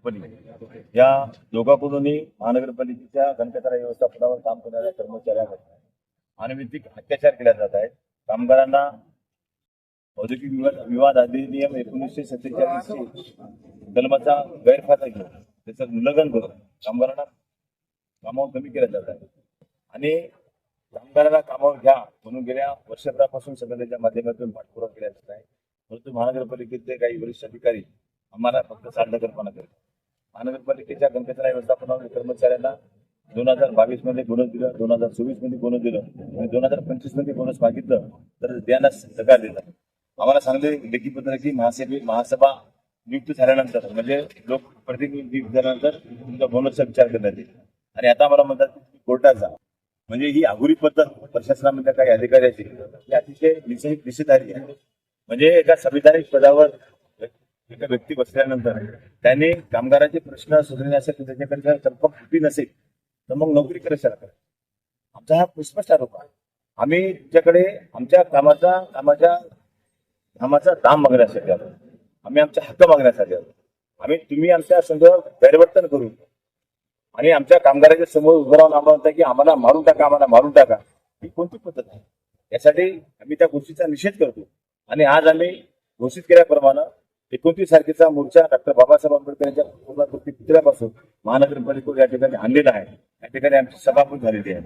Company या दोघांकडूनही महानगरपालिकेच्या गणकचरा व्यवस्थापनावर काम करणाऱ्या कर्मचाऱ्यांवर अनैतिक अत्याचार केला जात आहे। कामगारांना औद्योगिक विवाद अधिनियम 1947 कलमाचा गैरफायदा घेऊन त्याचं उल्लंघन करून कामगारांना कामावर कमी केलं जात आहे आणि कामगारांना कामावर घ्या म्हणून गेल्या वर्षभरापासून संघटनेच्या माध्यमातून पाठपुरावा केला जात आहे। परंतु महानगरपालिकेचे काही वरिष्ठ अधिकारी आम्हाला फक्त साडकरपणा करतात। महानगरपालिकेच्या गणकचरा व्यवस्थापनावर कर्मचाऱ्यांना 2022 मध्ये बोनस दिलं, 2024 मध्ये बोनस दिलं आणि 2025 मध्ये बोनस मागितलं तर देण्यास नकार दिला। आम्हाला सांगले लेखी पत्र की महासभा नियुक्त झाल्यानंतर म्हणजे लोकप्रतिनिधी नियुक्त झाल्यानंतर तुमचा बोनसचा विचार करण्यात येईल आणि आता मला म्हणतात की कोर्टात जा। म्हणजे ही अघोरी पद्धत प्रशासनामध्ये काही अधिकाऱ्याची ही अतिशय निषेधार्ह आहे। म्हणजे एका संविधानिक पदावर एका व्यक्ती बसल्यानंतर त्यांनी कामगारांचे प्रश्न सोडवण्यासाठी त्याच्याकडे संपर्क कृती नसेल तर मग नोकरी कशाला करा। आमचा हा स्पष्ट आरोप आहे। आम्ही तुमच्याकडे आमच्या कामाचा दाम मागण्यासाठी आलो, आम्ही आमचा हक्क मागण्यासाठी आलो। तुम्ही आमच्या संघ गैरवर्तन करू आणि आमच्या कामगारांच्या समोर उभं राहून आम्हाला म्हणता की आम्हाला मारून टाका, ही कोणती पद्धत आहे? यासाठी आम्ही त्या गोष्टीचा निषेध करतो आणि आज आम्ही घोषित केल्याप्रमाणे 29 तारखेचा मोर्चा डॉक्टर बाबासाहेब आंबेडकर यांच्या पूर्णाकृती पुतळ्यापासून महानगरपालिकेवर या ठिकाणी आणलेला आहे। या ठिकाणी आमची सभा पण झालेली आहे।